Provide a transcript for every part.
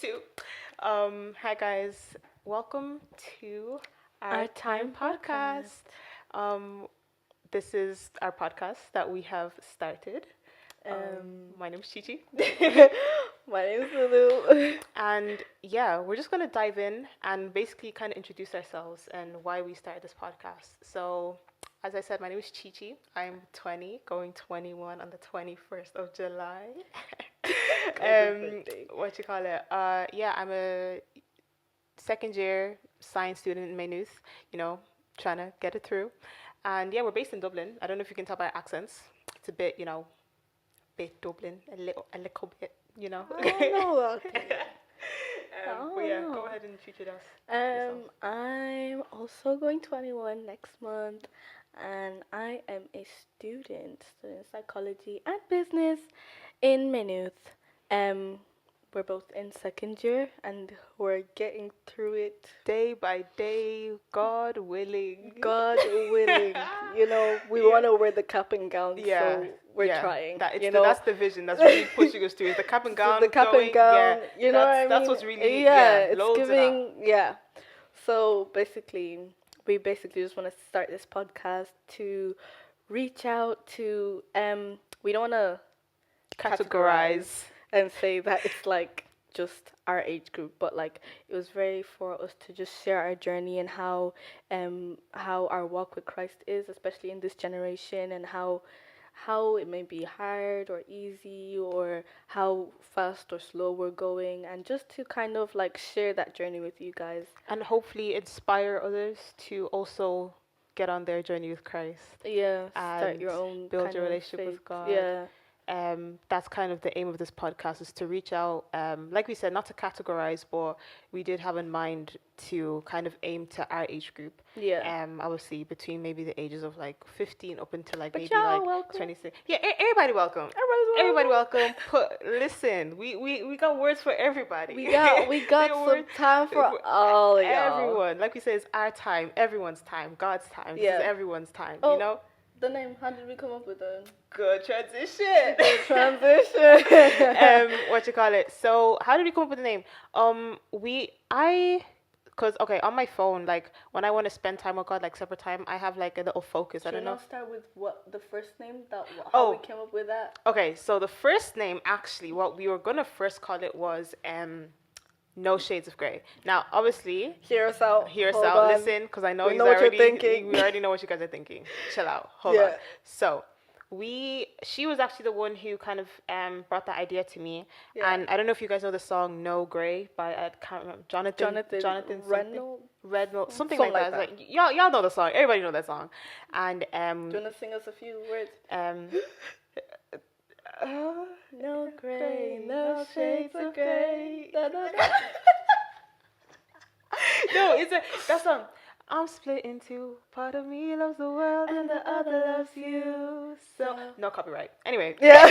Two. Hi guys, welcome to our Our Time Time podcast. Um, this is our podcast that we have started. My name is Chichi, My name is Lulu. and yeah, we're just gonna dive in and basically kind of introduce ourselves and why we started this podcast. So, as I said, my name is Chichi. I'm 20, going 21 on the 21st of July. What you call it? Yeah, I'm a second year science student in Maynooth, you know, trying to get it through. And yeah, we're based in Dublin. I don't know if you can tell by our accents. It's a bit, bit Dublin, a little bit, I don't know about it. But yeah, know. go ahead and introduce yourself. I'm also going 21 next month, and I am a studying psychology and business in Maynooth. Um, we're both in second year, and we're getting through it. Day by day, God willing. God willing, we want to wear the cap and gown, Yeah, so we're yeah. trying. That's the vision. That's really pushing us to is the cap and So gown the cap going. and gown, Yeah, you know what I that's mean? what's really Yeah, it's loads of that. giving, yeah. So basically, we basically just want to start this podcast to reach out to, we don't want to Categorize. and say that it's like just our age group, but like it was very for us to just share our journey and how our walk with Christ is, especially in this generation, and how it may be hard or easy, or how fast or slow we're going, and just to kind of like share that journey with you guys. And hopefully inspire others to also get on their journey with Christ Yeah, start and your own build kind your of relationship faith. with God. Yeah. That's kind of the aim of this podcast is to reach out, like we said, not to categorize, but we did have in mind to kind of aim to our age group. Yeah. Obviously between maybe the ages of like 15 up until like But maybe y'all like welcome. 26. Yeah, everybody welcome. Everybody welcome. Listen, we got words for everybody. We got There some were- time for all of y'all. Everyone, like we said, it's our time, everyone's time, God's time. This Yeah. is everyone's time, Oh. The name, how did we come up with the Good transition. transition? What you call it? So, how did we come up with the name? Cause okay, on my phone, like when I want to spend time with God, like separate time, I have like a little focus. I Should don't we know. not start with what the first name how we came up with that? Okay, so the first name actually, what we were gonna first call it was No Shades of Grey. Now, obviously, Hear us out. hear us Hold out. on. Listen, because I know We he's know what you're already thinking. We already know what you guys are thinking. Chill out. Hold on. So she was actually the one who kind of brought that idea to me. Yeah. And I don't know if you guys know the song No Grey by I can't remember Jonathan Rednote, something like that. It's like y'all know the song. Everybody know that song. And Do you wanna sing us a few words? No gray, no shades of gray. Da, da, da. No, that song. I'm split in two. Part of me loves the world and the other loves you. So no copyright. Anyway, Yeah.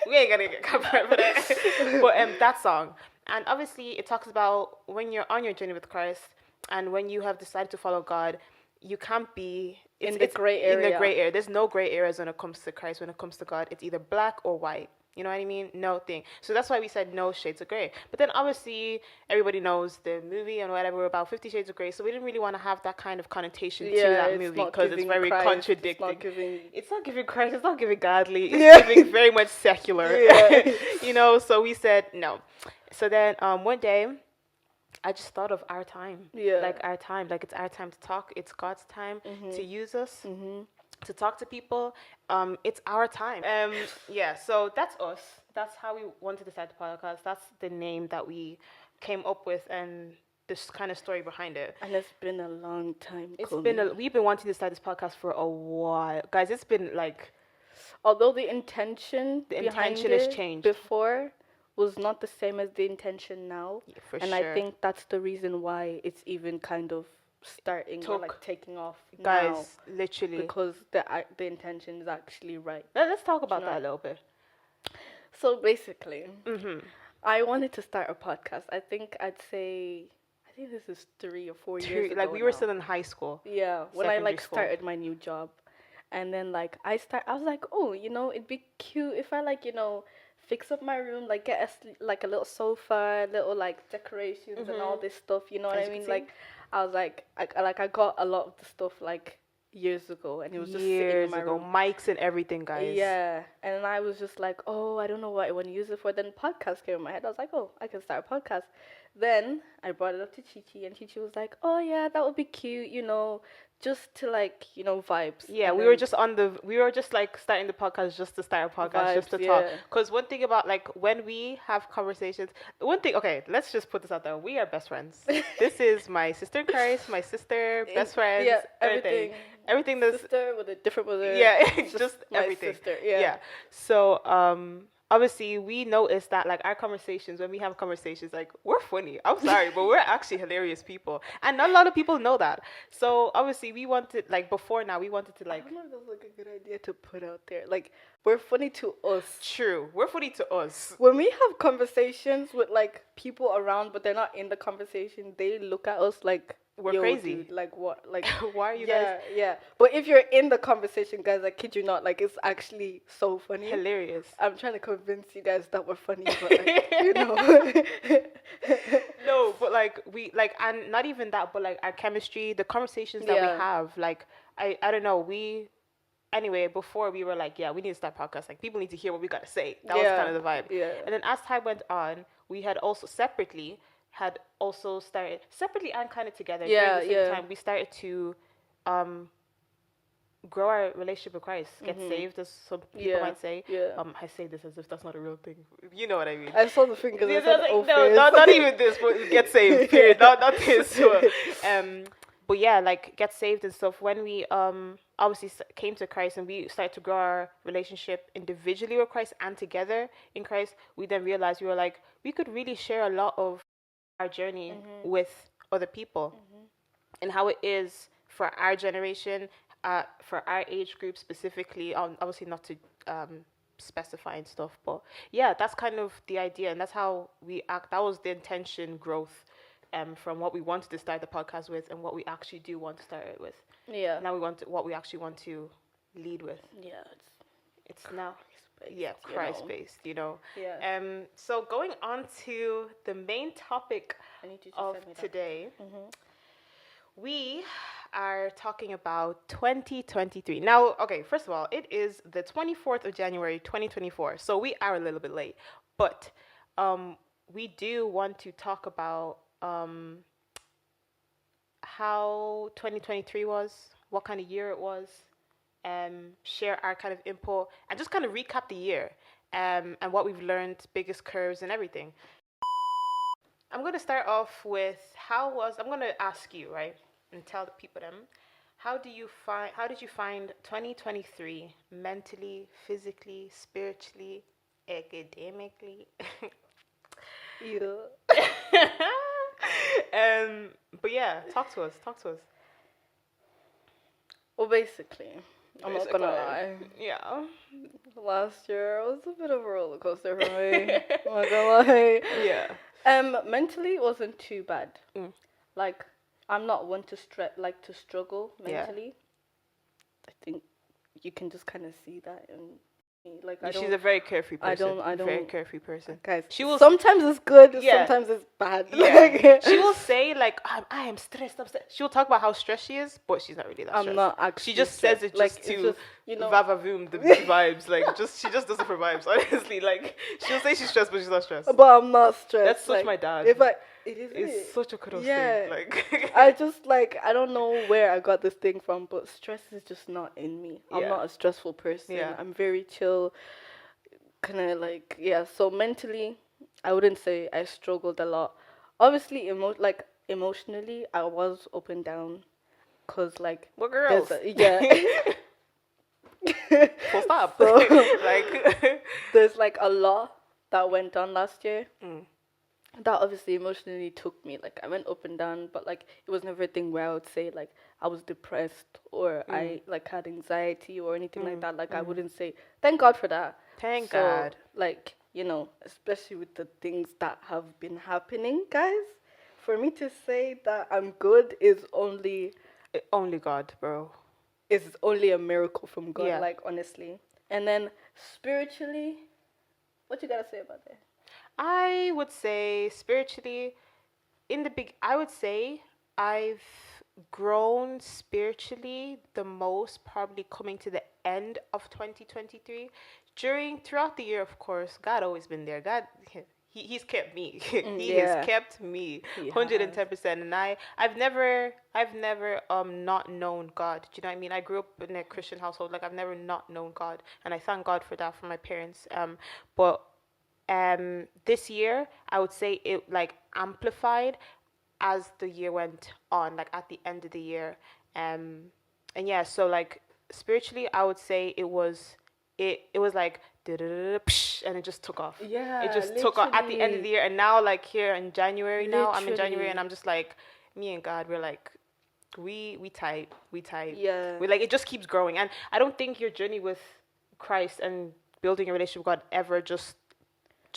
we ain't gonna get copyright for that. But that song, and obviously it talks about when you're on your journey with Christ, and when you have decided to follow God, you can't be In the gray area. In the gray area, there's no gray areas when it comes to Christ. When it comes to God, it's either black or white. You know what I mean? No thing. So that's why we said no shades of gray. But then obviously everybody knows the movie and whatever about 50 Shades of Grey. So we didn't really want to have that kind of connotation to that movie because it's very contradicting. It's not giving Christ. It's not giving godly. It's giving very much secular. Yeah. So we said no. So then one day I just thought of our time. Yeah. Like our time. Like it's our time to talk. It's God's time to use us. To talk to people, it's our time. So that's us. That's how we wanted to start the podcast. That's the name that we came up with, and this kind of story behind it. And it's been a long time. We've been wanting to start this podcast for a while, guys. It's been like, although the intention has changed before was not the same as the intention now, for and sure. I think that's the reason why it's even kind of starting or like taking off guys, now, literally, because the intention is actually right. Let's talk about that a little bit. So basically, I wanted to start a podcast. I think this is 3 or 4 years ago. Like we were still in high school. Yeah, when I like started my new job, and then like I was like, oh, it'd be cute if I like fix up my room, like get like a little sofa, little like decorations and all this stuff. You know what As I you can mean? see. Like I was like, I got a lot of the stuff like years ago, and it was just sitting in Years my ago, room. mics and everything, guys. Yeah, and I was just like, oh, I don't know what I want to use it for. Then podcast came in my head. I was like, oh, I can start a podcast. Then I brought it up to Chichi, and Chichi was like, oh yeah, that would be cute, just to like, vibes. Yeah, And we were then just we were just like starting the podcast just to start a podcast, just vibes, to talk. yeah. Because one thing about like when we have conversations, one thing, okay, let's just put this out there. We are best friends. This is my sister in Christ, my sister, best friends, Yeah, everything. Everything that's, sister with a different mother. yeah, It's just my everything. sister. Yeah. Yeah. So, obviously we noticed that like our conversations, when we have conversations, like we're funny. I'm sorry, but we're actually hilarious people. And not a lot of people know that. So obviously we wanted, like before now, we wanted to I like, don't know if that's like a good idea to put out there. Like, we're funny to us. true, we're funny to us. When we have conversations with like people around, but they're not in the conversation, they look at us like We're yo, crazy. Dude, like what? Like Why are you yeah, guys yeah. But if you're in the conversation, guys, I kid you not, like it's actually so funny. hilarious? I'm trying to convince you guys that we're funny, but like, No, but like we like, and not even that, but like our chemistry, the conversations that we Yeah. have, like I don't know, we anyway, before we were like, yeah, we need to start podcast. Like people need to hear what we gotta say. That was Yeah, kind of the vibe. yeah. And then as time went on, we had also started separately and kind of together Yeah, during the same yeah. time. We started to grow our relationship with Christ, get saved, as some people Yeah, might say. yeah. I say this as if that's not a real thing. You know what I mean? I saw the fingers. I Yeah, said, like, oh, no, face. not even this, but get saved. Period. Not this. So, but yeah, like get saved and stuff. When we obviously came to Christ and we started to grow our relationship individually with Christ and together in Christ, we then realized we were like we could really share a lot of our journey with other people and how it is for our generation, for our age group specifically. Obviously not to specify and stuff, but yeah, that's kind of the idea, and that's how we act. That was the intention, growth, from what we wanted to start the podcast with, and what we actually do want to start it with. Yeah. Now we want what we actually want to lead with. Yeah. It's now, Christ-based, yeah, you Christ know. based, you know. Yeah. So going on to the main topic I need you to of send me that. today, we are talking about 2023. Now, okay, first of all, it is the 24th of January, 2024. So we are a little bit late, but we do want to talk about how 2023 was, what kind of year it was, share our kind of input, and just kind of recap the year, and what we've learned, biggest curves and everything. I'm going to start off with I'm going to ask you, right, and tell the people them, how did you find 2023 mentally, physically, spiritually, academically? Yeah. But yeah, talk to us. Well, basically, I'm not gonna Basically. lie. Yeah. Last year was a bit of a roller coaster for me. I'm not gonna lie. Yeah. Mentally, it wasn't too bad. Like, I'm not one to struggle Yeah. mentally. I think you can just kind of see that in me. Like, She's a very carefree person. I don't- Very carefree person. guys. She will Sometimes it's good. Yeah. Sometimes it's bad. Yeah. She will say like, I am stressed. She'll talk about how stressed she is, but she's not really that stressed. I'm not actually. She just says it stressed. just Like, to it's just, vavavoom the vibes. Like she just does it for vibes. Honestly, like she'll say she's stressed, but she's not stressed. But I'm not stressed. That's such like, my dad. It is. It's such a cuddle Yeah. thing. Like I just I don't know where I got this thing from, but stress is just not in me. I'm Yeah. not a stressful person. Yeah. I'm very chill, kind of So mentally, I wouldn't say I struggled a lot. Obviously, emotionally, I was up and down, cause like we're girls. yeah. Full stop. So, like there's like a lot that went on last year. That obviously emotionally took me. Like I went up and down, but like it was never a thing where I would say like I was depressed or I like had anxiety or anything like that. Like I wouldn't say thank God for that. Thank So, God. Like, especially with the things that have been happening, guys. For me to say that I'm good is only Only God, bro. a miracle from God, Yeah. like honestly. And then spiritually, What you gotta say about that? I would say spiritually, I would say I've grown spiritually the most probably coming to the end of 2023. Throughout the year, of course, God always been there. God, he's kept me. He has Yeah, kept me he has. 110%. And I've never not known God. Do you know what I mean? I grew up in a Christian household. Like I've never not known God, and I thank God for that for my parents. But this year I would say it like amplified as the year went on, like at the end of the year. Um, and yeah, so like spiritually, I would say it was like and it just took off. It Yeah, just took off at the end of the literally. year, and now like here in January, now I'm in January, and Literally. I'm just like me and God, we're like we tight, we tight. Yeah. We like it just keeps growing, and I don't think your journey with Christ and building a relationship with God ever just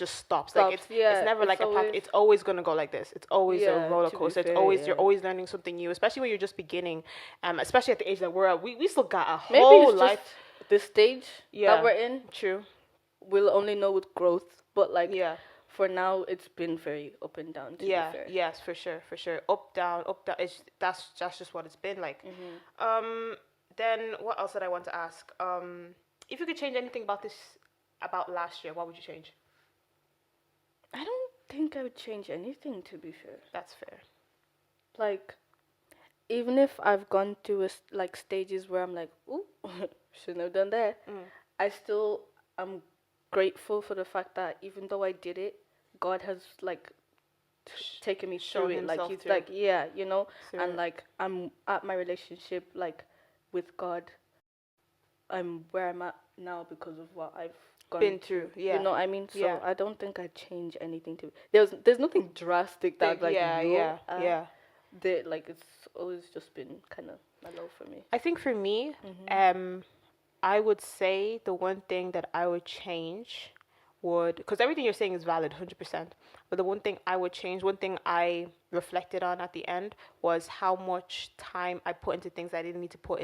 stops. Like Stops. it's Yeah, never it's like a path. always. It's always gonna go like this. It's always a Yeah, roller to be coaster. It's fair, always you're yeah. always learning something new, especially when you're just beginning. Especially at the age that we're at, we still got a Maybe whole it's just life. the stage that Yeah, we're in. true. We'll only know with growth, but like Yeah, for now, it's been very up and down. To be yeah, fair. yes, for sure, for sure. Up down, up down. That's just what it's been like. Mhm. Um, then what else did I want to ask? If you could change anything about last year, what would you change? I don't think I would change anything. To be fair, That's fair. like even if I've gone through like stages where I'm like, ooh, shouldn't have done that. Mm. I still am grateful for the fact that even though I did it, God has like taken me through Shown it. Like himself he's through like, yeah, through and it. like I'm at my relationship like with God. I'm where I'm at now because of what I've gone Been through. through, You yeah, know what I mean? yeah. So I don't think I'd change anything to there's nothing drastic that Big, like yeah, yeah, yeah. like it's always just been kind of mellow for me. I think for me, Mhm. um, I would say the one thing that I would change would, because everything you're saying is valid, 100%. But the one thing I would change, one thing I reflected on at the end was how much time I put into things I didn't need to put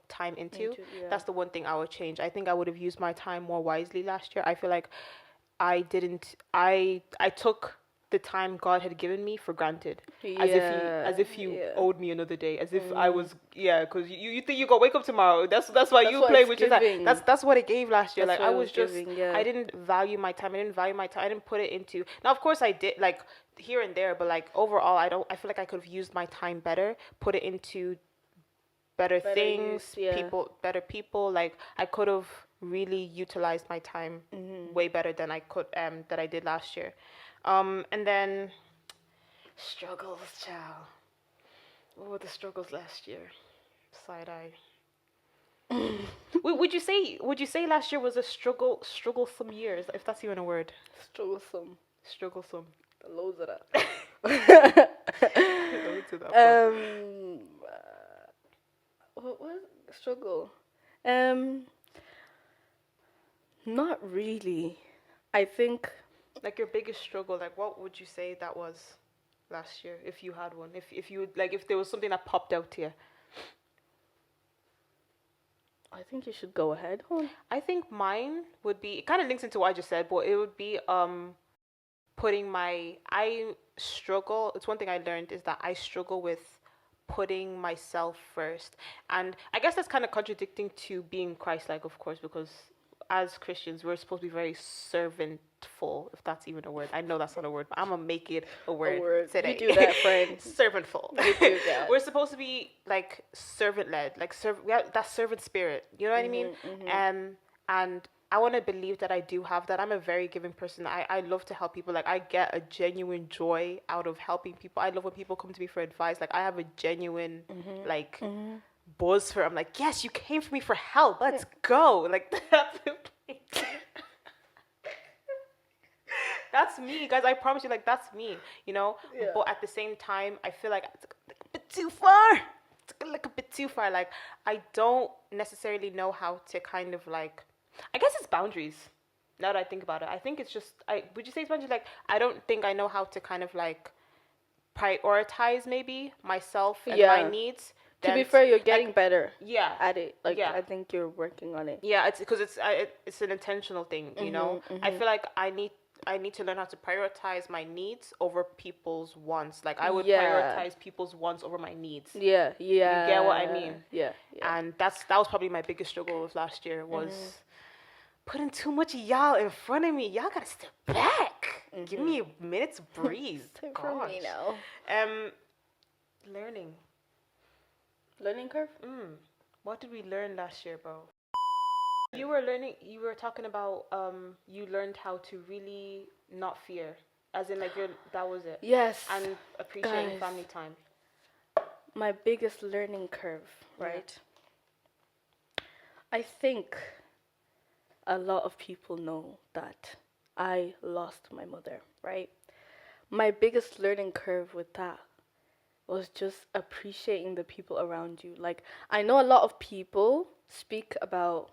time into. Yeah. That's the one thing I would change. I think I would have used my time more wisely last year. I feel like I didn't. I took the time God had given me for granted, Yeah. as if He Yeah. owed me another day, as if I Mm. was because you think you gonna wake up tomorrow. That's why That's you what play, it's which is that giving. that's what it gave last year. That's Like what I it was was just giving. Yeah. I didn't value my time. I didn't value my time. I didn't put it into. Now of course I did like here and there, but like overall I don't. I feel like I could have used my time better, put it into better Better use. things, Yeah. better people. Like I could have really utilized my time Mhm. way better than that I did last year. And then struggles, child. What were the struggles last year? Side eye. Would you say last year was a strugglesome year, if that's even a word? Strugglesome. Strugglesome. Loads of that. Loads of that fun. What was struggle? Um, not really. I think Like your biggest struggle, like what would you say that was last year, if you had one? If you like if there was something that popped out to you. I think you should go ahead. I think mine would be it kind of links into what I just said, but it would be putting my I struggle. It's one thing I learned is that I struggle with putting myself first. And I guess that's kind of contradicting to being Christ-like, of course, because as Christians, we're supposed to be very servantful, if that's even a word. I know that's not a word, but I'm gonna make it a A word word. today. You do that, friend. Servantful. You do that. We're supposed to be like servant-led, like we have that servant spirit. You know what I mean? And I want to believe that I do have that. I'm a very giving person. I love to help people. Like I get a genuine joy out of helping people. I love when people come to me for advice. Like I have a genuine like buzz for. I'm like, yes, you came for me for help. Let's go. Like that's that's me, guys. I promise you. Like that's me. You know. Yeah. But at the same time, I feel like it's a bit too far. It's like a bit too far. Like I don't necessarily know how to kind of like I guess it's boundaries. Now that I think about it, I think it's just. I would you say it's boundaries? Like I don't think I know how to kind of like prioritize maybe myself and my Yeah. needs To be fair, you're getting like, better yeah, at it. Like, yeah. I think you're working on it. Yeah, it's because it's an intentional thing, you know. I feel like I need to learn how to prioritize my needs over people's wants. Like I would Yeah. prioritize people's wants over my needs. Yeah, yeah. You get what I mean? Yeah, yeah. And that was probably my biggest struggle with last year was putting too much y'all in front of me. Y'all gotta step back. Give me a minute to breathe. Time for me now. Learning. Learning curve? What did we learn last year, bro? You were learning. You were talking about you learned how to really not fear, as in like that was it. Yes. And appreciating Guys, family time. my biggest learning curve, right? Yeah. I think a lot of people know that I lost my mother, right? My biggest learning curve with that was just appreciating the people around you. Like, I know a lot of people speak about,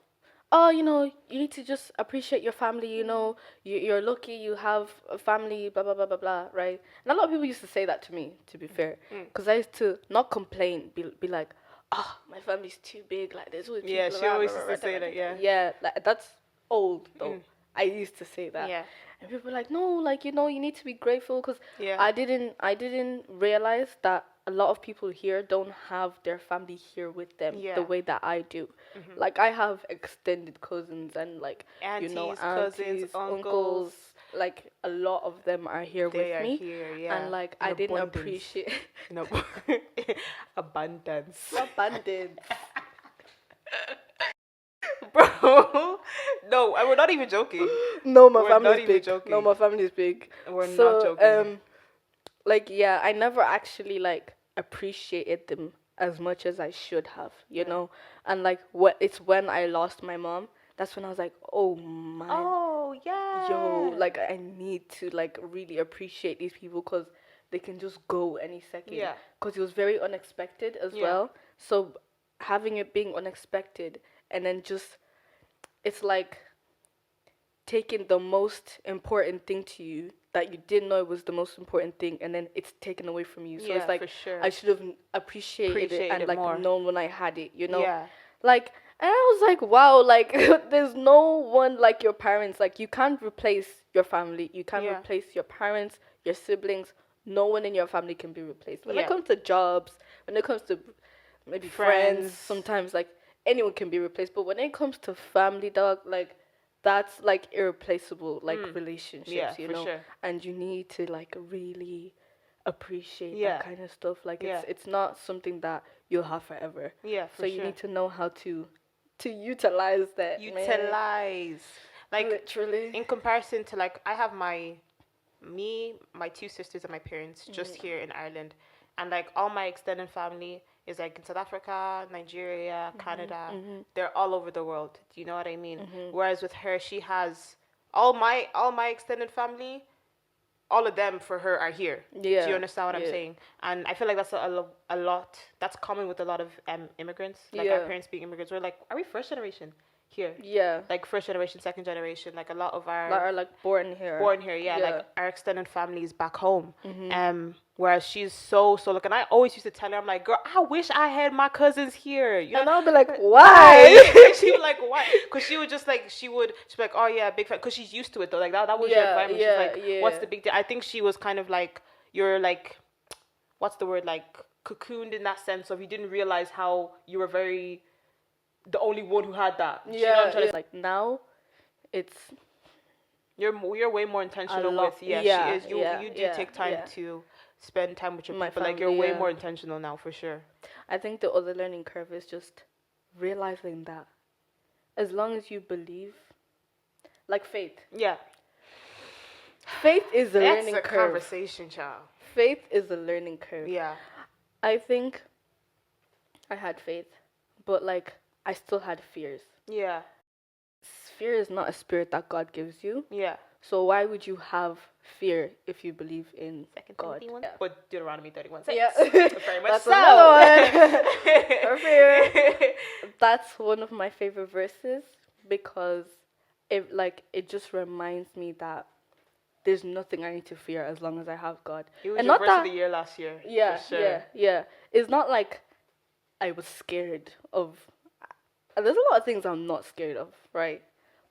oh, you know, you need to just appreciate your family, you know, you're lucky you have a family, blah, blah, blah, blah, blah, right? And a lot of people used to say that to me, to be fair, because I used to not complain, be like, oh, my family's too big, like, there's always people Yeah, around. she always used to say that, yeah. Yeah, like, that's old, though. I used to say that. Yeah. And people were like, no, like, you know, you need to be grateful, because Yeah. I didn't realize that a lot of people here don't have their family here with them the way that I do. Like, I have extended cousins and, like, Aunties, you know, cousins, uncles. Like, a lot of them are here They with are me. here, yeah. And, like, In I didn't abundance. appreciate... No. Abundance. Abundance. Bro, no, we're not even joking. No, my We're family's not even big. joking. No, my family's big. We're not joking. Like, yeah, I never actually like appreciated them as much as I should have, you know. And like, it's when I lost my mom. That's when I was like, oh man, Oh yeah. yo, like I need to like really appreciate these people because they can just go any second. Yeah. Because it was very unexpected as well. So having it being unexpected and then just, it's like taking the most important thing to you that you didn't know it was the most important thing, and then it's taken away from you. So it's like, for sure. I should have appreciated it and like more. known when I had it, you know? Yeah. Like, and I was like, wow, like there's no one like your parents. Like, you can't replace your family. You can't replace your parents, your siblings. No one in your family can be replaced. When it comes to jobs, when it comes to maybe friends, sometimes like anyone can be replaced. But when it comes to family, dog, like that's like irreplaceable, like relationships, you know. Sure. And you need to like really appreciate that kind of stuff. Like it's not something that you'll have forever. Yeah, so you need to know how to utilize that. Utilize, like literally. In comparison to like, I have my two sisters and my parents just here in Ireland, and like all my extended family is like in South Africa, Nigeria, Canada. They're all over the world. Do you know what I mean? Whereas with her, she has all my extended family. All of them for her are here. Yeah. Do you understand what I'm saying? And I feel like that's a lot. That's common with a lot of immigrants. Like our parents being immigrants. We're like, are we first generation here? Yeah. Like first generation, second generation. Like a lot of our that are like born here. Yeah. Like our extended family is back home. Whereas she's so like, and I always used to tell her, I'm like, girl, I wish I had my cousins here. You know? And I'll be like, why? She would like, why? Because she would just like, she'd be like, oh yeah, big fan. Because she's used to it though. Like that was your environment. She's like, what's the big deal? I think she was kind of like, you're like, what's the word? Like cocooned in that sense of you didn't realize how you were the only one who had that. You know what I'm trying to say? Like now, it's you're way more intentional with she is. You do take time to spend time with your people. Like you're way more intentional now for sure. I think the other learning curve is just realizing that as long as you believe, like faith. Yeah. Faith is a learning curve. That's a conversation, child. Faith is a learning curve. Yeah. I think I had faith, but like I still had fears. Yeah. Fear is not a spirit that God gives you. Yeah. So why would you have fear if you believe in God? Yeah. But Deuteronomy 31 says. Yeah. Very much That's so. another one. For fear. That's one of my favorite verses because it just reminds me that there's nothing I need to fear as long as I have God. It was your verse of the year last year. Yeah, for sure. yeah. It's not like I was scared of. There's a lot of things I'm not scared of, right?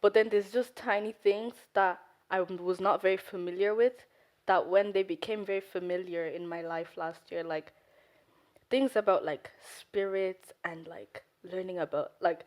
But then there's just tiny things that I was not very familiar with. That when they became very familiar in my life last year, like things about like spirits and like learning about like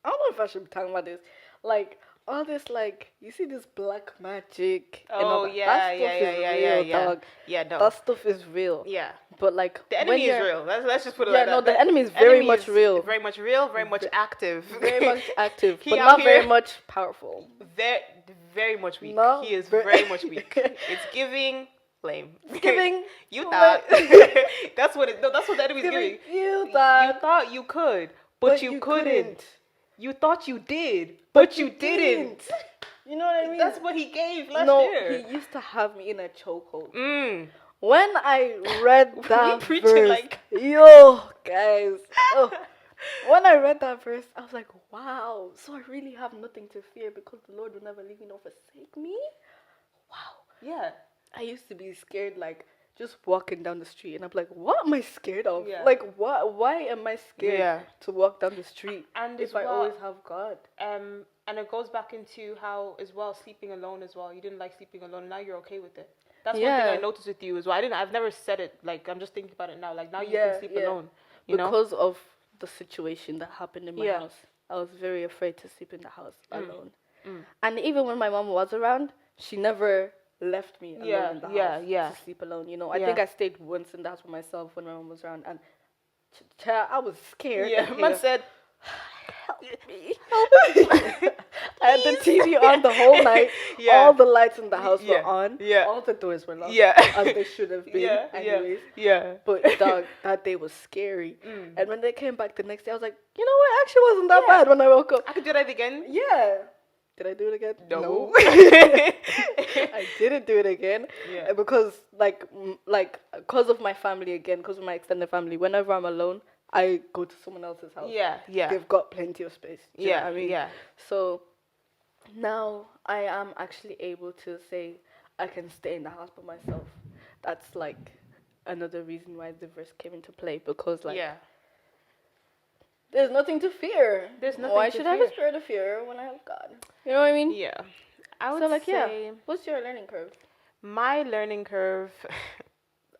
I don't know if I should be talking about this. Like all this like you see this black magic and all Oh that. That yeah, stuff yeah, yeah, is yeah, yeah, real, yeah. dog. Yeah, no. That stuff is real. Yeah. But like The when enemy is you're real. Let's just put it yeah, like no, that. the enemy is The very enemy much is real. very much real, very much active. Very much active, He but out not very here much powerful. very very much weak. No, He is very much weak. It's giving lame. giving You like- thought that's what it no, that's what the enemy's giving giving. you You that, thought you could, but you couldn't. You thought you did, but but you didn't. You know what I mean? That's what he gave last no, year. he used to have me in a chokehold. Mm. When I read We that preaching verse, like- yo, guys, oh, when I read that verse, I was like, wow, so I really have nothing to fear because the Lord will never leave me nor forsake me? Wow. Yeah. I used to be scared, like, just walking down the street, and I'm like, what am I scared of? Yeah. Like, what? Why am I scared Yeah. to walk down the street And if as I well- always have God? And it goes back into how as well sleeping alone as well. You didn't like sleeping alone. Now you're okay with it. That's one Yeah. thing I noticed with you as well. I've never said it. Like I'm just thinking about it now. Like now you Yeah, can sleep yeah. alone. You know. Because of the situation that happened in my Yeah. house, I was very afraid to sleep in the house alone. Mm. And even when my mom was around, she never left me alone Yeah, in the yeah, house yeah. to sleep alone. You know, I Yeah. think I stayed once in the house with myself when my mom was around, and I was scared. Yeah. Man said. Help me. I had the TV on the whole night. Yeah. All the lights in the house Yeah, were on. yeah. All the doors were locked. Yeah. As they should have been. Yeah. Anyways. Yeah. But dog, that day was scary. Mm. And when they came back the next day, I was like, you know what? It actually wasn't that Yeah. bad when I woke up. I could do that again. Yeah. Did I do it again? No. I didn't do it again. Yeah. Because because of my family again, because of my extended family, whenever I'm alone, I go to someone else's house. Yeah. Yeah. They've got plenty of space. Do you know Yeah. what I mean? Yeah. So now I am actually able to say I can stay in the house by myself. That's like another reason why the verse came into play, because like Yeah. there's nothing to fear. There's nothing Why to should I have a fear. spirit of fear when I have God? You know what I mean? Yeah. I would So like say what's your learning curve? my learning curve.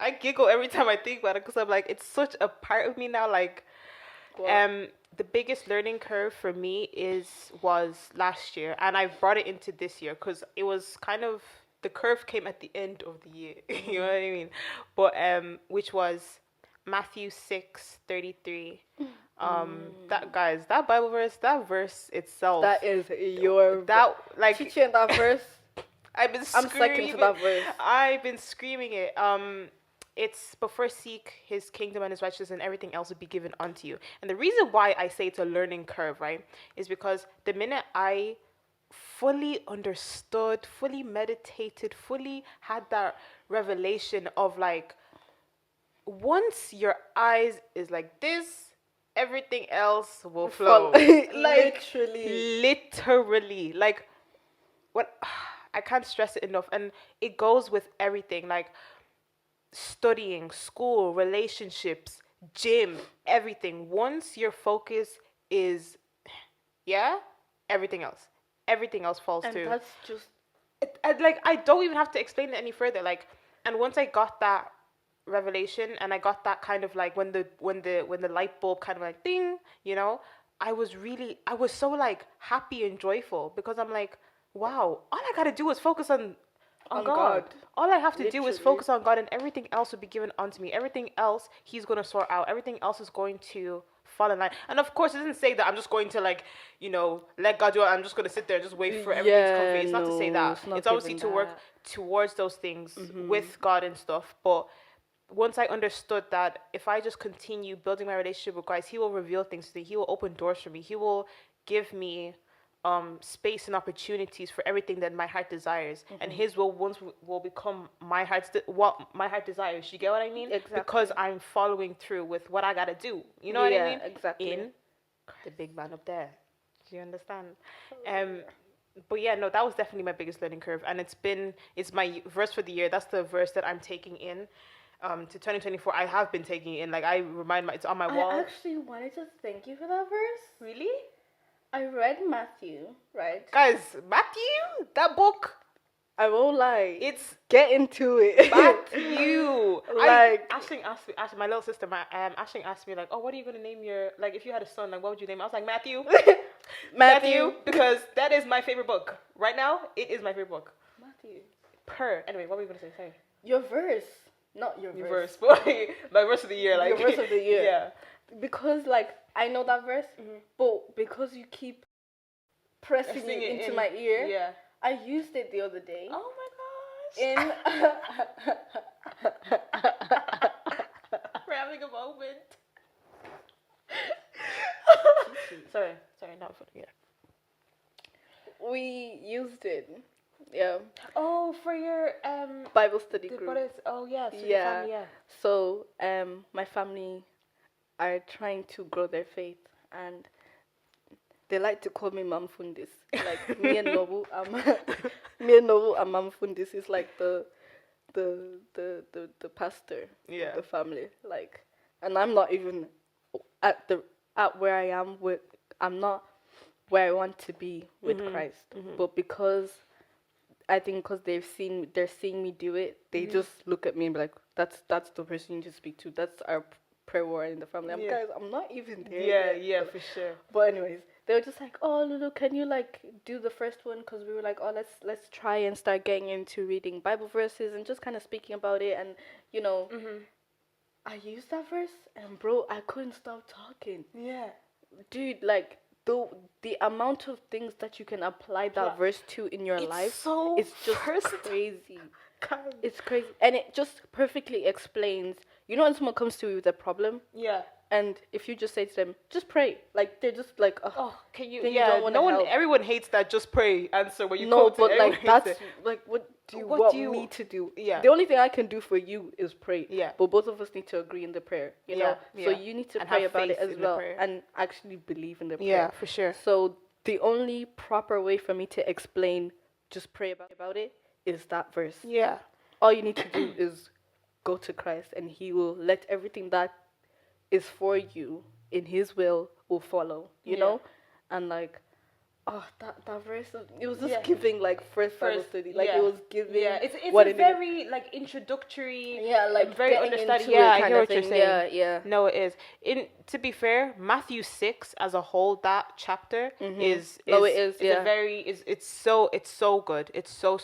I giggle every time I think about it because I'm like, it's such a part of me now. Like, the biggest learning curve for me was last year, and I've brought it into this year because it was kind of the curve came at the end of the year. You know what I mean? But which was Matthew 6:33. That Bible verse, that verse itself. That is your that like teaching that verse. I've been I'm screaming. second to that verse. I've been screaming it. It's but first seek his kingdom and his righteousness, and everything else will be given unto you. And the reason why I say it's a learning curve, right, is because the minute I fully understood, fully meditated, fully had that revelation of like, once your eyes is like this, everything else will flow. Like literally, like what I can't stress it enough, and it goes with everything, like studying, school, relationships, gym, everything. Once your focus is, everything else falls And too. that's just Like I don't even have to explain it any further. Like, and once I got that revelation, and I got that kind of like when the light bulb kind of like ding, you know, I was so like happy and joyful because I'm like, wow, all I gotta do is focus on God. All I have to do is Literally. focus on God, and everything else will be given unto me. Everything else he's going to sort out. Everything else is going to fall in line. And of course, it doesn't say that I'm just going to like, you know, let God do it. I'm just going to sit there and just wait for everything to come for me. It's not to say that. not It's obviously even to work that. towards those things with God and stuff. But once I understood that if I just continue building my relationship with Christ, he will reveal things to me. He will open doors for me. He will give me space and opportunities for everything that my heart desires, and his will become what my heart desires. You get what I mean? Exactly. Because I'm following through with what I gotta do. You know what I mean? Exactly. In the big man up there. Do you understand? But yeah, no, that was definitely my biggest learning curve, and it's my verse for the year. That's the verse that I'm taking in. to 2024, I have been taking it in. Like, it's on my wall. I actually wanted to thank you for that verse. Really? I read Matthew, right? Guys, Matthew, that book, I won't lie. it's Get into it. Matthew. Like- Ashling asked me, my little sister, Ashling asked me, like, oh, what are you going to name your, like, if you had a son, like, what would you name him? I was like, Matthew. Matthew. Because that is my favorite book. Right now, it is my favorite book. Matthew. Anyway, what were you going to say? Sorry. Your verse. Not your Your verse. verse. My verse of the year. Like, Your verse of the year. Yeah. Because, like, I know that verse, but because you keep pressing it into my ear, Yeah. I used it the other day. Oh my gosh. We're having a moment. sorry, not funny. Yeah. We used it. Yeah. Oh, for your Bible study group. What is? Oh yeah. So your Yeah. family, yeah. So my family are trying to grow their faith, and they like to call me Mam Fundis. Like me and Nobu, and Mam Fundis is like the pastor Yeah. of the family. Like, and I'm not even at where I am with. I'm not where I want to be with Christ, but because I think because they're seeing me do it, they just look at me and be like, that's the person you need to speak to. That's our prayer warrior in the family. Guys, I'm not even there. Yeah, for sure. But anyways, they were just like, oh, Lulu, can you like do the first one? Because we were like, oh, let's try and start getting into reading Bible verses and just kind of speaking about it. And you know, I used that verse, and bro, I couldn't stop talking. Yeah. Dude, like the amount of things that you can apply that verse to in your life, it's just crazy. It's crazy, and it just perfectly explains. You know, when someone comes to you with a problem, Yeah. and if you just say to them, just pray, like they're just like, Oh, can you? then you Yeah. don't wanna help. Everyone hates that. Just pray answer when you no, quote but it. like Everyone hates that's it. like what do you What want do you- me to do? Yeah. The only thing I can do for you is pray. Yeah. But both of us need to agree in the prayer. You know, so you need to And pray have about it faith as in the well, prayer. and actually believe in the prayer. Yeah, for sure. So the only proper way for me to explain just pray about it is that verse. Yeah. All you need to do is go to Christ, and He will let everything that is for you in His will follow. You know, and like, oh, that verse, it was just giving like first Bible study, like it was giving. Yeah, it's what a it very like introductory. Yeah, like very getting understanding. into Yeah, it I kind hear of what you're thing. saying. Yeah. No, it is. To be fair, Matthew 6 as a whole, that chapter is No, it is, it's yeah. a very it's so good. It's so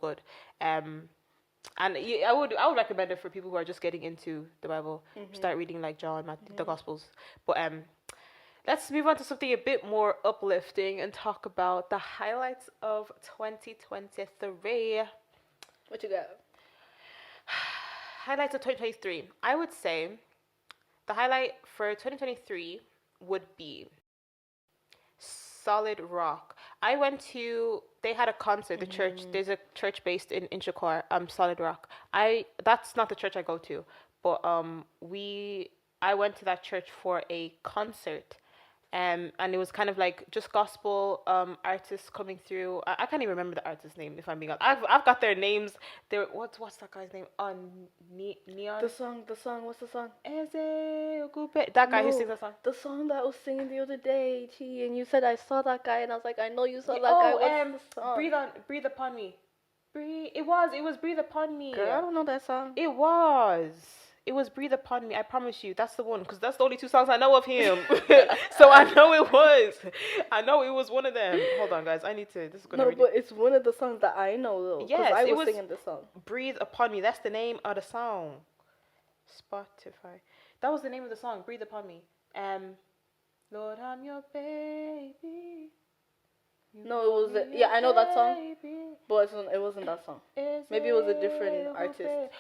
good. And I would recommend it for people who are just getting into the Bible. Start reading like John, Matthew, the Gospels. But let's move on to something a bit more uplifting and talk about the highlights of 2023. What you got? Highlights of 2023. I would say the highlight for 2023 would be Solid Rock. I went to, they had a concert, the church, there's a church based in Inchicore, Solid Rock. That's not the church I go to, but I went to that church for a concert. And it was kind of like just gospel artists coming through. I can't even remember the artist's name, if I'm being honest. I've got their names. What's that guy's name? Neon. The song. What's the song? That guy who sings that song. The song that I was singing the other day, T, and you said I saw that guy, and I was like, I know you saw that guy. What's the song? Breathe Upon Me. It was Breathe Upon Me. Girl, I don't know that song. It was Breathe Upon Me. I promise you, that's the one, because that's the only two songs I know of him. So I know it was one of them. Hold on, guys. This is gonna. No, but it's one of the songs that I know though. Yes, I was singing the song. Breathe Upon Me. That's the name of the song. Spotify. That was the name of the song. Breathe Upon Me. Lord, I'm your baby. No, it was I know that song, but it wasn't that song. Maybe it was a different artist.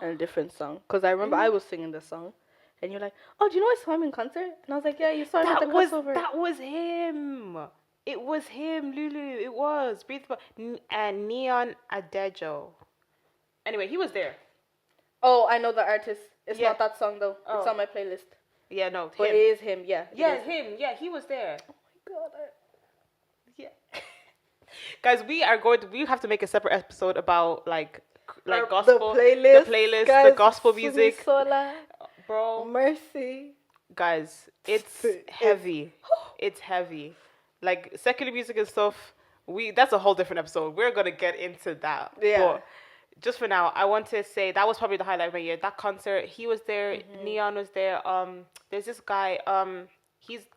And a different song, because I remember I was singing the song, and you're like, "Oh, do you know I saw him in concert?" And I was like, "Yeah, you saw him at the crossover." That was him. It was him, Lulu. It was Breathe and Neon Adejo. Anyway, he was there. Oh, I know the artist. It's not that song though. Oh. It's on my playlist. Yeah, no, but him. it is him. Yeah. Yeah, him. Yeah, he was there. Oh my god. Yeah. Guys, we have to make a separate episode about like like The gospel, playlist, the playlist, the guys. gospel music, Sola, bro. Mercy. Guys, it's heavy. It's heavy. Like secular music and stuff. That's a whole different episode. We're gonna get into that. Yeah. But just for now, I want to say that was probably the highlight of my year. That concert, he was there. Neon was there. There's this guy.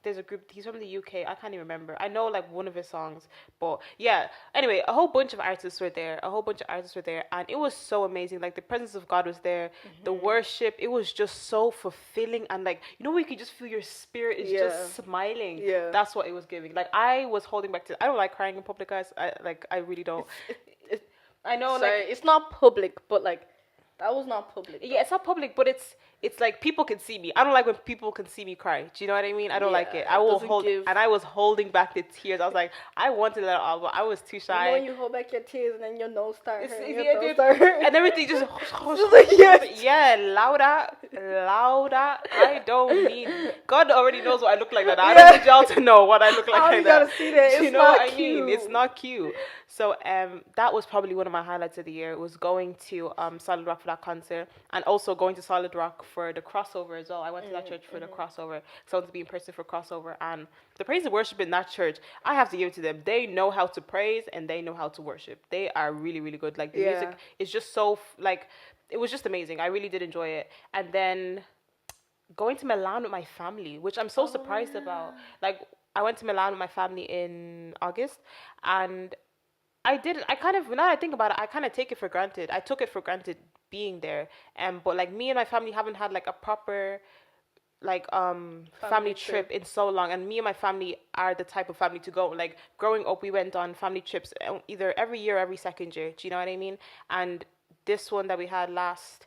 There's a group. He's from the UK. I can't even remember. I know like one of his songs, but yeah. Anyway, a whole bunch of artists were there. And it was so amazing. Like the presence of God was there. The worship. It was just so fulfilling, and like where you could just feel your spirit is just smiling. Yeah. That's what it was giving. Like I was holding back to. I don't like crying in public, guys. I really don't. I know, Sorry, like it's not public, but like that was not public. yeah, it's not public, but it's like people can see me. I don't like when people can see me cry. Do you know what I mean? I don't like it. I will hold, and I was holding back the tears. I was like, I wanted to let it out, but I was too shy. You know when you hold back your tears and then your nose starts hurting, and everything just yes. yeah, louder. I don't need. God already knows what I look like that. I don't need y'all to know what I look like you that. gotta see that. It's you know not what I cute. mean? It's not cute. So that was probably one of my highlights of the year. Was going to Solid Rock for that concert, and also going to Solid Rock for the crossover as well. I went to that church for the crossover, so I wanted to be in person for crossover. And the praise and worship in that church, I have to give it to them. They know how to praise and they know how to worship. They are really, really good. Like the music is just so like it was just amazing. I really did enjoy it. And then going to Milan with my family, which I'm so surprised about. Like I went to Milan with my family in August, and I kind of, now that I think about it, I kind of take it for granted. I took it for granted being there. But like me and my family haven't had like a proper like family trip in so long, and me and my family are the type of family to go. Like growing up, we went on family trips either every year or every second year. Do you know what I mean? And this one that we had last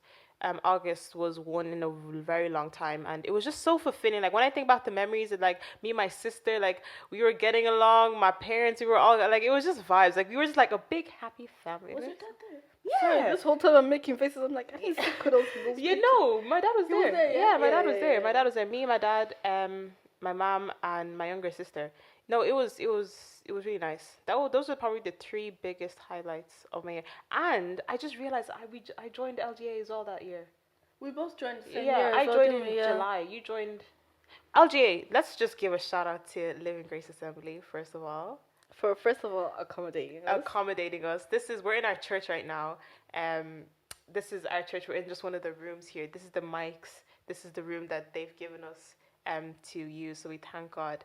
August was one in a very long time, and it was just so fulfilling. Like when I think about the memories of like me and my sister, like we were getting along, my parents, we were all like it was just vibes. Like we were just like a big happy family. Was it that there? Yeah. Sorry, this whole time I'm making faces. I'm like, I need to put those you know, my dad was He there. was there, Yeah, yeah? my dad was Yeah, there. yeah, My dad was there. Me, my dad, my mom, and my younger sister. No, it was really nice. Those were probably the three biggest highlights of my year. And I just realized I joined LGA as well that year. We both joined the same Yeah, year. I joined in July. You joined LGA. Let's just give a shout out to Living Grace Assembly first of all. For first of all, accommodating us. We're in our church right now. This is our church. We're in just one of the rooms here. This is the mics. This is the room that they've given us to use. So we thank God.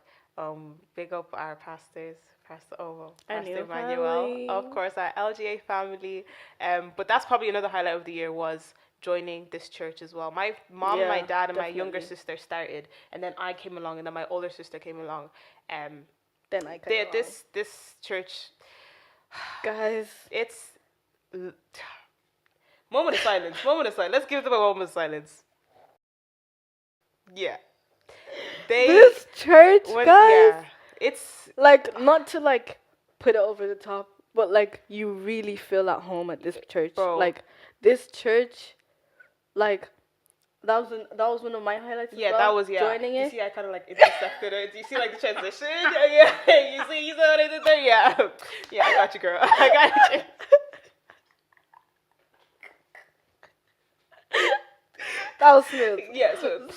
Big up our pastors, Pastor Ovo, Pastor Emmanuel, of course, our LGA family. But that's probably another highlight of the year was joining this church as well. My mom, my dad, and my younger sister started, and then I came along, and then my older sister came along. Then I came along. This church, guys, it's moment of silence. Let's give them a moment of silence. Yeah. This church, guys, yeah, it's like not to like put it over the top, but like you really feel at home at this church. Bro. Like this church, like that was one of my highlights. Yeah, as well, that was joining it. You see, I kind of like intersected it. Do you see like the transition? Yeah. You see what I did there? Yeah, yeah. I got you, girl. I got you. That was smooth. Yeah. So.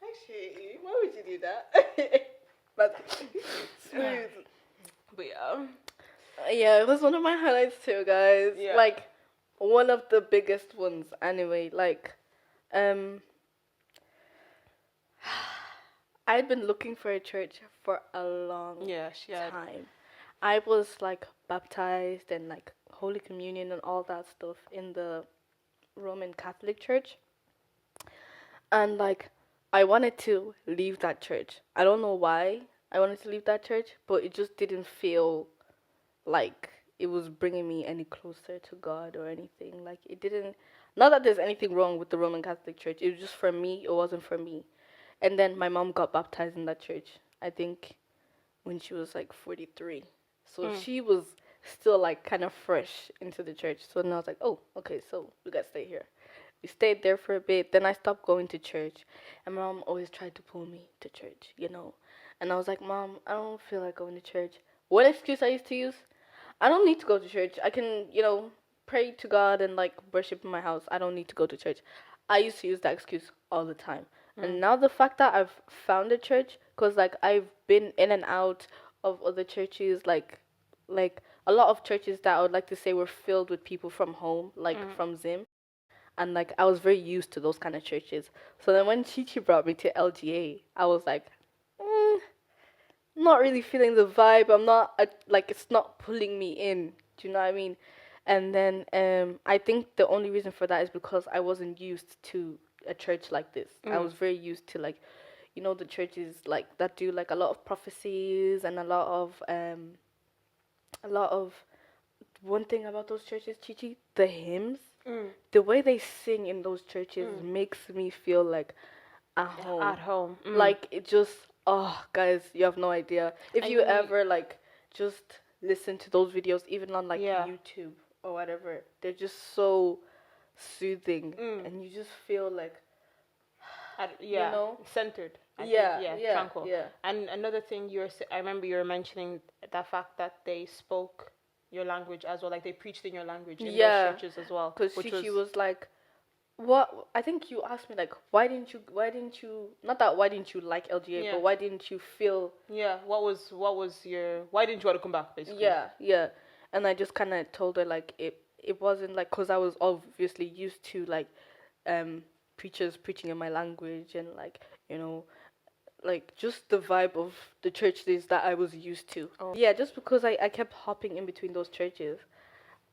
Actually, why would you do that? But smooth. But yeah. Yeah, it was one of my highlights too, guys. Yeah. Like one of the biggest ones anyway. Like I'd been looking for a church for a long time. I was like baptized and like Holy Communion and all that stuff in the Roman Catholic Church. And like I wanted to leave that church. I don't know why I wanted to leave that church, but it just didn't feel like it was bringing me any closer to God or anything. Like it didn't, not that there's anything wrong with the Roman Catholic Church. It was just for me. It wasn't for me. And then my mom got baptized in that church, I think when she was like 43. So she was still like kind of fresh into the church. So then I was like, oh, okay, so we got to stay here. We stayed there for a bit. Then I stopped going to church. And my mom always tried to pull me to church, you know. And I was like, Mom, I don't feel like going to church. What excuse I used to use? I don't need to go to church. I can, pray to God and like worship in my house. I don't need to go to church. I used to use that excuse all the time. And now the fact that I've found a church, because like I've been in and out of other churches, like a lot of churches that I would like to say were filled with people from home, like from Zim. And like I was very used to those kind of churches. So then when Chichi brought me to LGA, I was like, not really feeling the vibe. I'm not like it's not pulling me in. Do you know what I mean? And then I think the only reason for that is because I wasn't used to a church like this. I was very used to like, the churches like that do like a lot of prophecies and a lot of one thing about those churches, Chichi, the hymns. The way they sing in those churches makes me feel like at home. At home. Like it just, oh guys, you have no idea. If you ever like just listen to those videos, even on like YouTube or whatever, they're just so soothing, and you just feel like, centered. Tranquil. Yeah. And another thing I remember you were mentioning the fact that they spoke your language as well, like they preached in your language in those churches as well. Because she was like, what? I think you asked me like, why didn't you? Not that why didn't you like LGA, but why didn't you feel? Yeah. What was your? Why didn't you want to come back? Basically. Yeah. And I just kind of told her like it wasn't like, because I was obviously used to like preachers preaching in my language, and like like just the vibe of the churches that I was used to. Yeah, just because I kept hopping in between those churches,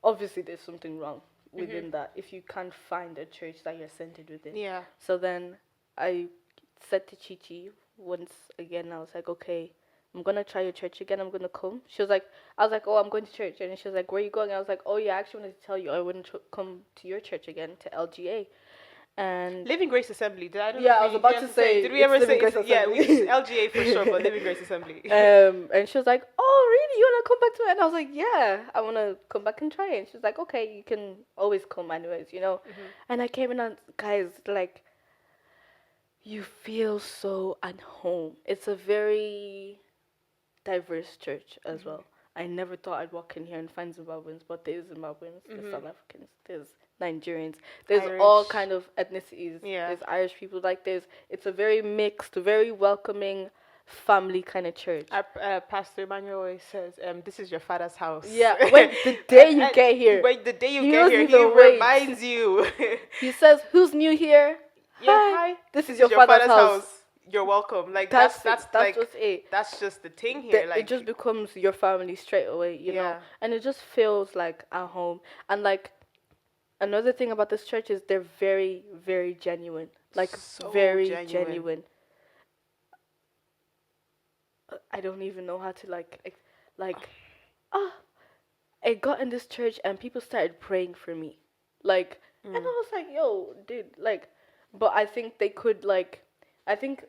obviously there's something wrong within that if you can't find a church that you're centered within. Yeah. So then I said to Chichi once again, I was like, okay, I'm gonna try your church again. I'm gonna come. She was like, I was like, oh, I'm going to church, and she was like, where are you going? I was like, oh yeah, I actually wanted to tell you I wouldn't come to your church again, to LGA. And Living Grace Assembly. Did I? I was about to say. Did we ever say? Yeah, we LGA for sure, but Living Grace Assembly. And she was like, "Oh, really? You wanna come back to it?" And I was like, "Yeah, I wanna come back and try it." And she was like, "Okay, you can always come anyways, And I came in, and guys, like, you feel so at home. It's a very diverse church as well. I never thought I'd walk in here and find Zimbabweans, but there's Zimbabweans, there's South Africans, there's Nigerians, there's Irish. all kind of ethnicities. Yeah. There's Irish people. Like it's a very mixed, very welcoming, family kind of church. Pastor Emmanuel always says, "This is your father's house." Yeah. When the day you get here, he reminds you. He says, "Who's new here? Hi. This is your father's house. You're welcome." Like that's like, just it. That's just the thing here. Like it just becomes your family straight away, you know. And it just feels like at home. And like another thing about this church is they're very, very genuine. Like so very genuine. I don't even know how to I got in this church and people started praying for me. Like and I was like, yo, dude, like, but I think they could I think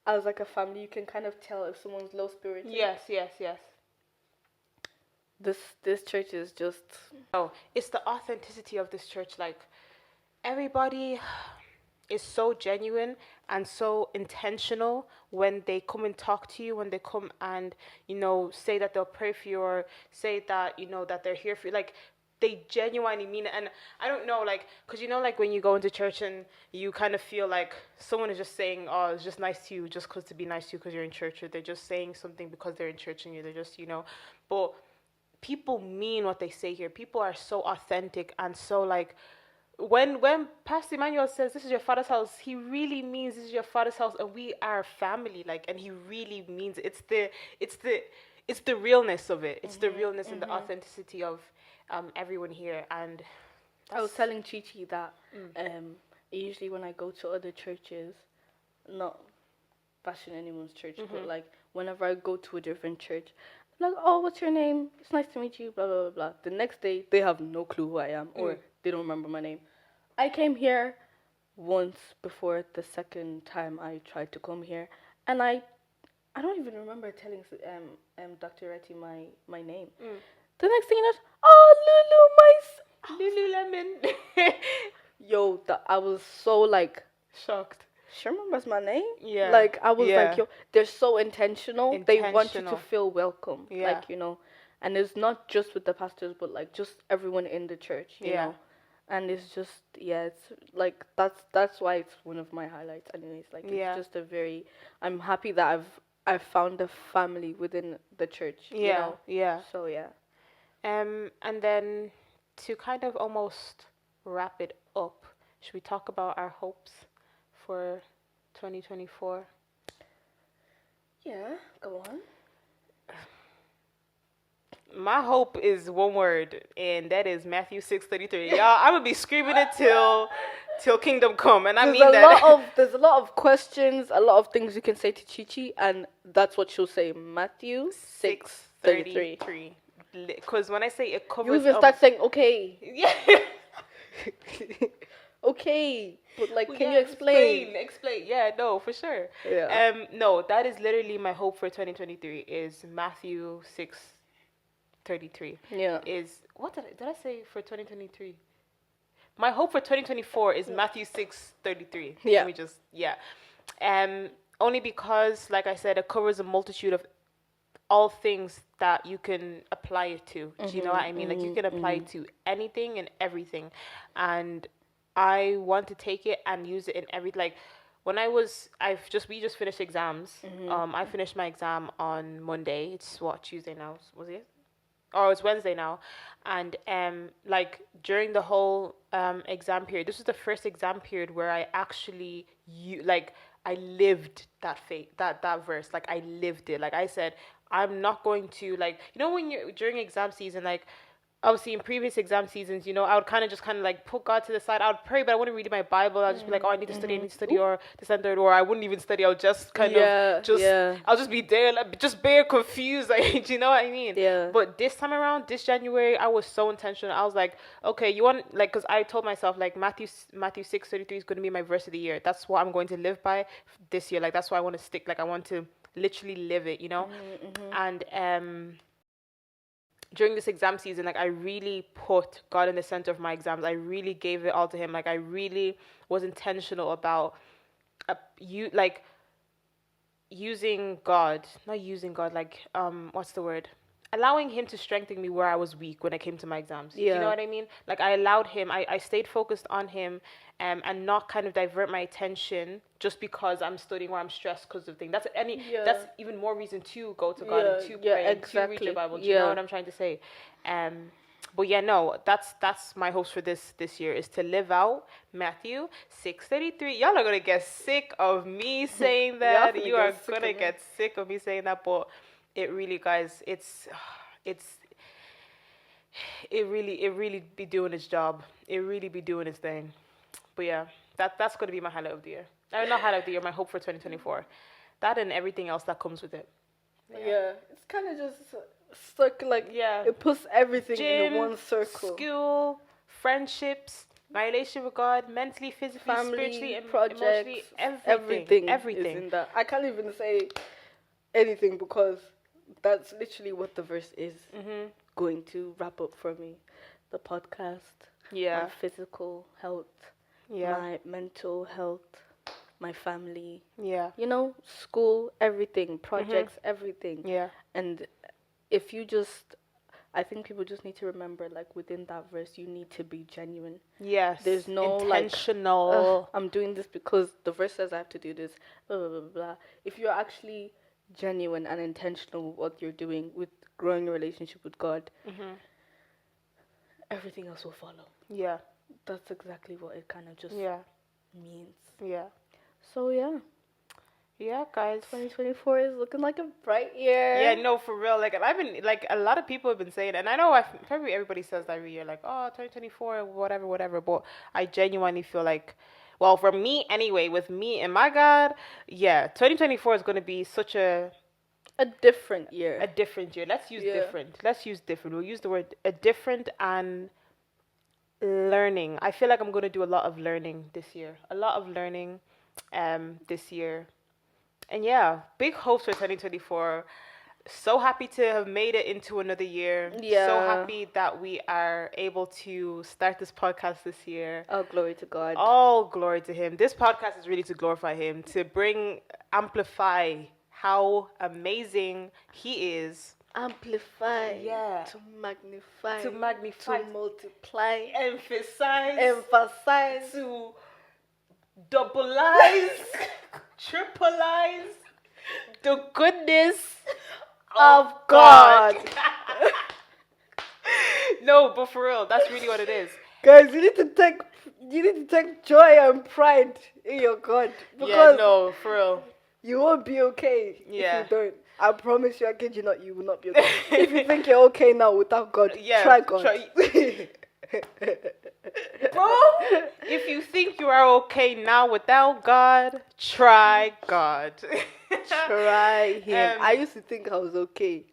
as like a family you can kind of tell if someone's low spirited. Yes. This church is just it's the authenticity of this church. Like everybody is so genuine and so intentional when they come and talk to you, when they come and say that they'll pray for you, or say that that they're here for you. Like they genuinely mean it. And I don't know, like, because like when you go into church and you kind of feel like someone is just saying, oh, it's just nice to you just because to be nice to you because you're in church, or they're just saying something because they're in church and they're just but people mean what they say here. People are so authentic and so like when Pastor Emmanuel says this is your father's house, he really means this is your father's house and we are family. Like, and he really means it. It's the realness of it. It's the realness and the authenticity of everyone here. And I was telling Chichi that usually when I go to other churches, not bashing anyone's church, but like whenever I go to a different church, like, oh, what's your name? It's nice to meet you, blah, blah, blah, blah. The next day, they have no clue who I am, or they don't remember my name. I came here once before the second time I tried to come here, and I don't even remember telling Dr. Retty my name. The next thing you know, oh, Lululemon. Yo, I was so like shocked. She remembers my name. Yeah. Like I was like, yo, they're so intentional. They want you to feel welcome. Yeah. Like and it's not just with the pastors, but like just everyone in the church, you Yeah. know. And it's just, yeah, it's like that's why it's one of my highlights. Anyways, like it's Yeah. just a very. I'm happy that I've found a family within the church, you Yeah. know. Yeah. So yeah. And then to kind of almost wrap it up, should we talk about our hopes for 2024? Yeah, go on. My hope is one word, and that is Matthew 6:33. Y'all, I'm gonna be screaming it till kingdom come, and I mean that. There's a lot of questions, a lot of things you can say to Chichi, and that's what she'll say. Matthew 6:33. 6:33. Because when I say it You covers, even start saying okay, yeah. okay, but like, Well, can yeah, you explain? Explain. Yeah, no, for sure. Yeah. No, that is literally my hope for 2023 is Matthew 6:33. Yeah. Is what did I say for 2023? My hope for 2024 is Matthew 6:33. Yeah. Let me just only because, like I said, it covers a multitude of all things that you can apply it to. Do you know what I mean? Like you can apply it to anything and everything. And I want to take it and use it in every, like when we just finished exams. I finished my exam on Monday. It's what, Tuesday now, was it? Oh, it's Wednesday now. And like during the whole exam period, this was the first exam period where I actually I lived that that verse. Like I lived it. Like I said, I'm not going to, like, when you're during exam season, like obviously in previous exam seasons, I would kind of like put God to the side. I would pray, but I wouldn't read my Bible. I'd just be like, oh, I need to study, or this and third, or I wouldn't even study. I'll just I'll just be there, like, just bare confused. Like, do you know what I mean? Yeah. But this time around, this January, I was so intentional. I was like, okay, you want, like, because I told myself, like, Matthew 6:33 is going to be my verse of the year. That's what I'm going to live by this year. Like, that's why I want to stick. Like, I want to literally live it, And during this exam season, like I really put God in the center of my exams. I really gave it all to Him. Like I really was intentional about using God, not using God, like what's the word? Allowing Him to strengthen me where I was weak when it came to my exams. Yeah. Do you know what I mean? Like I allowed Him. I stayed focused on Him, and not kind of divert my attention just because I'm studying or I'm stressed because of things. That's even more reason to go to God and to pray and to read your Bible. Do you know what I'm trying to say? But yeah, no, that's my hopes for this year is to live out Matthew 6:33. Y'all are gonna get sick of me saying that. You are gonna get sick of me saying that, but it really, guys, it really be doing its job. It really be doing its thing. But yeah, that's gonna be my highlight of the year. Not highlight of the year, my hope for 2024. That and everything else that comes with it. Yeah, it's kind of just stuck, like, it puts everything in one circle. School, friendships, my relationship with God, mentally, physically, family, spiritually, projects, emotionally, everything is in that. I can't even say anything because that's literally what the verse is going to wrap up for me. The podcast, my physical health, my mental health, my family, school, everything, projects, everything. Yeah. And if you just, I think people just need to remember, like, within that verse, you need to be genuine. Yes. There's no intentional. I'm doing this because the verse says I have to do this. Blah blah blah blah. If you're actually genuine and intentional with what you're doing with growing your relationship with God, everything else will follow. Yeah. That's exactly what it kind of just means. Yeah. So yeah. Yeah, guys. 2024 is looking like a bright year. Yeah, no, for real. Like, I've been, like, a lot of people have been saying, and I know probably everybody says that every year, like, oh, 2024, whatever. But I genuinely feel like, well, for me anyway, with me and my God, 2024 is going to be such a different year. A different year. Let's use different. We'll use the word a different and learning. I feel like I'm going to do a lot of learning this year. This year. And yeah, big hopes for 2024. So happy to have made it into another year. Yeah. So happy that we are able to start this podcast this year. All glory to God. All glory to Him. This podcast is really to glorify Him, to amplify how amazing He is amplify, Yeah. to magnify, To magnify. to multiply, Emphasize. emphasize, To double-ize. Triple-ize. The goodness of God. No, but for real, that's really what it is. Guys, you need to take joy and pride in your God, Yeah, because no, for real. you won't be okay Yeah. if you don't. I promise you, I kid you not, you will not be okay. If you think you're okay now without God, Yeah, try God. Bro, if you think you are okay now without God, try God. Try Him. I Um, used to think I was okay.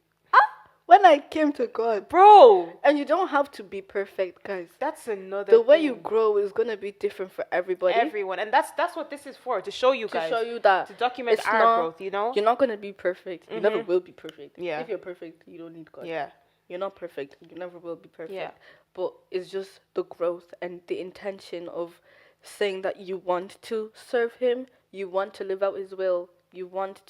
When I came to God. Bro, And you don't have to be perfect, guys. that's another The way thing. you grow is going to be different for everybody. Everyone. And that's what this is for, to show you To guys. show you that To document it's our not, growth, you know? You're not going to be perfect. You never will be perfect. Yeah. If you're perfect, you don't need God. Yeah. You're not perfect. You never will be perfect. Yeah. But it's just the growth and the intention of saying that you want to serve Him, you want to live out His will, you want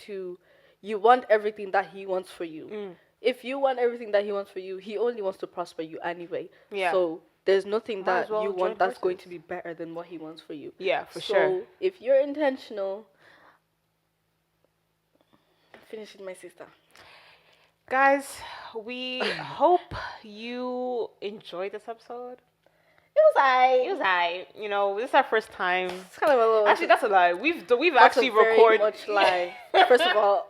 everything that He wants for you. If you want everything that He wants for you, He only wants to prosper you anyway. Yeah. So there's nothing Might that as well you join want that's going forces. to be better than what He wants for you. Yeah, for so sure. if you're intentional, finish with my sister. Guys, we hope you enjoyed this episode. It was I. You know, this is our first time. It's kind of a little. Actually, that's a lie. We've that's actually a very recorded. much lie. First of all,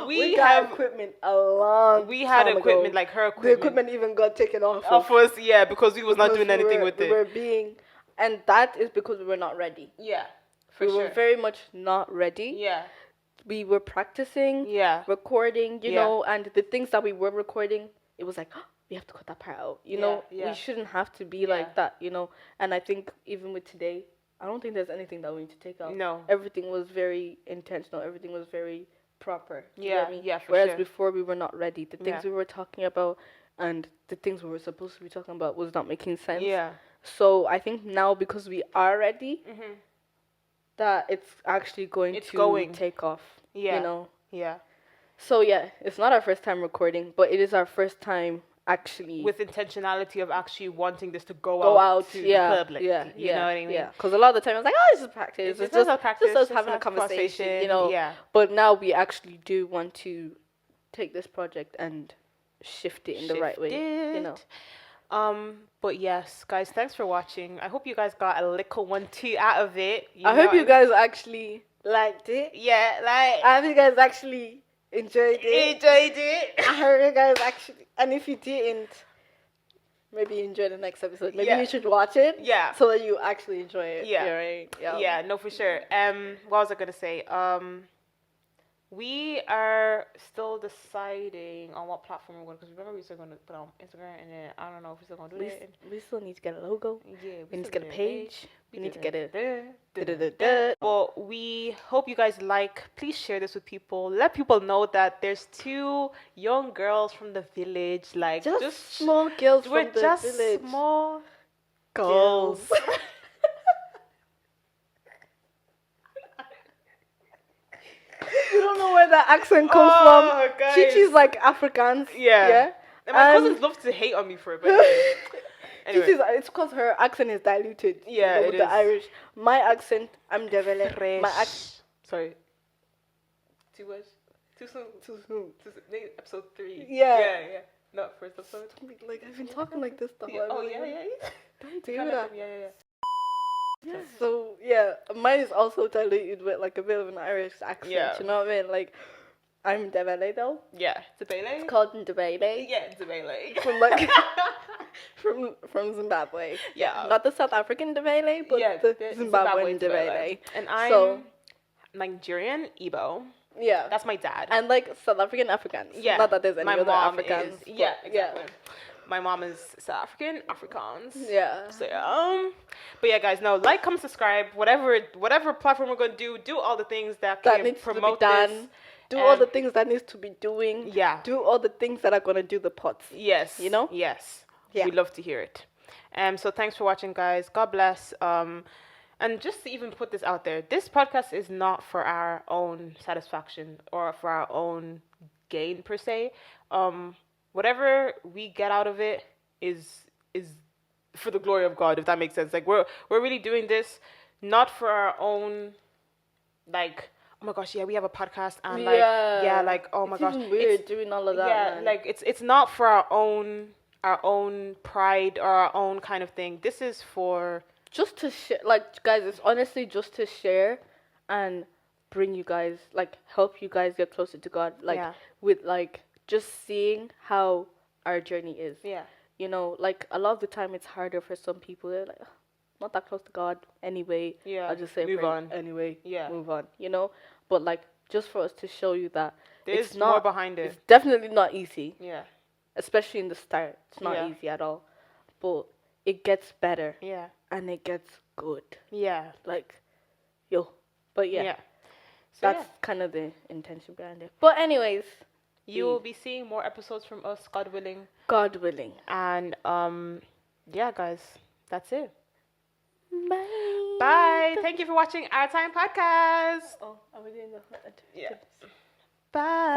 we got have equipment a long. We had time equipment, ago. like her The equipment. equipment even got taken off Of us, yeah, because we was not doing anything with we it. were being, and that is because we were not ready. Yeah, for We sure. were very much not ready. Yeah. We were practicing. Yeah. Recording, you Yeah. know, and the things that we were recording, it was like, we have to cut that part out. You know, yeah. we shouldn't have to be like that, you know. And I think even with today, I don't think there's anything that we need to take out. No. Everything was very intentional. Everything was very proper. You know what I mean? Yeah, for Whereas sure. before we were not ready. The things Yeah. we were talking about and the things we were supposed to be talking about was not making sense. Yeah. So I think now because we are ready, that it's actually going to take off. Yeah. You know? Yeah. So yeah, it's not our first time recording, but it is our first time actually With intentionality of actually wanting this to go out to the public. Yeah, You know what I mean? Yeah, because a lot of the time I was like, oh, it's just practice. It's just a practice. just us just having a have conversation, you know. Yeah. But now we actually do want to take this project and shift it in the right way, you know. But yes, guys, thanks for watching. I hope you guys got a little one too out of it. I hope you guys actually liked it. Yeah, like I hope you guys actually enjoyed it. I hope you guys actually, and if you didn't, maybe enjoy the next episode. Maybe you should watch it. Yeah. So that you actually enjoy it. Yeah. Yeah. Right. Yeah, no, for sure. What was I gonna say? We are still deciding on what platform we're going, because remember we still going to put on Instagram, and then I don't know if we're still going to do that. We still need to get a logo. Yeah, We need to get a page. We need to get a. Well, we hope you guys please share this with people. Let people know that there's two young girls from the village, like just small girls we're from the just village. small girls. You don't know where that accent comes from. Guys. Chichi's like Afrikaans. Yeah. And my cousins love to hate on me for it, but anyway. Chichi's, it's because her accent is diluted. Yeah, you know, with the Irish. My accent, I'm Devele. Sorry. Too much? Too soon? Too soon. Maybe episode 3. Yeah. Yeah. Not first episode. Like, I've been talking like this the whole Oh, yeah. Don't do that. Yeah. So yeah, mine is also diluted with like a bit of an Irish accent. Yeah. You know what I mean? Like, I'm Devele though. Yeah, Debele. It's called Debele. Yeah, Debele. From like from Zimbabwe. Yeah. Not the South African Debele, but the Zimbabwean Debele. And I'm Nigerian Igbo. Yeah. That's my dad. And like South African Africans. Yeah. Not that there's any other Africans. Yeah, exactly. My mom is South African, Afrikaans. Yeah. So but yeah, guys, no, like, comment, subscribe, whatever platform we're gonna do all the things that can needs promote to be done. this. Do all the things that needs to be doing. Yeah. Do all the things that are gonna do the pots. Yes. You know? Yes. Yeah. We love to hear it. So thanks for watching, guys. God bless. and just to even put this out there, this podcast is not for our own satisfaction or for our own gain per se. Whatever we get out of it is for the glory of God, if that makes sense. Like we're really doing this not for our own, like, oh my gosh, yeah, we have a podcast and like yeah, like, oh my It's gosh, even weird doing all of that, yeah, man. like it's not for our own pride or our own kind of thing. This is for just to share, like, guys, it's honestly just to share and bring you guys, like, help you guys get closer to God, like, yeah, with, like, just seeing how our journey is. yeah, You know, like, a lot of the time it's harder for some people. They're like, "Ugh, not that close to God anyway. yeah. I'll just say a Move prayer on. anyway. Yeah. Move on, you know? But, like, just for us to show you that There's it's more not, behind it. it's definitely not easy, Yeah, especially in the start. It's not Yeah. easy at all. But it gets better yeah, and it gets good. yeah, Like, yo. But yeah, yeah. So that's kind of the intention behind it. But anyways, you will be seeing more episodes from us, God willing. God willing. And yeah, guys, that's it. Bye. Bye. Thank you for watching Our Time Podcast. Oh, are we doing the... Yeah. Bye.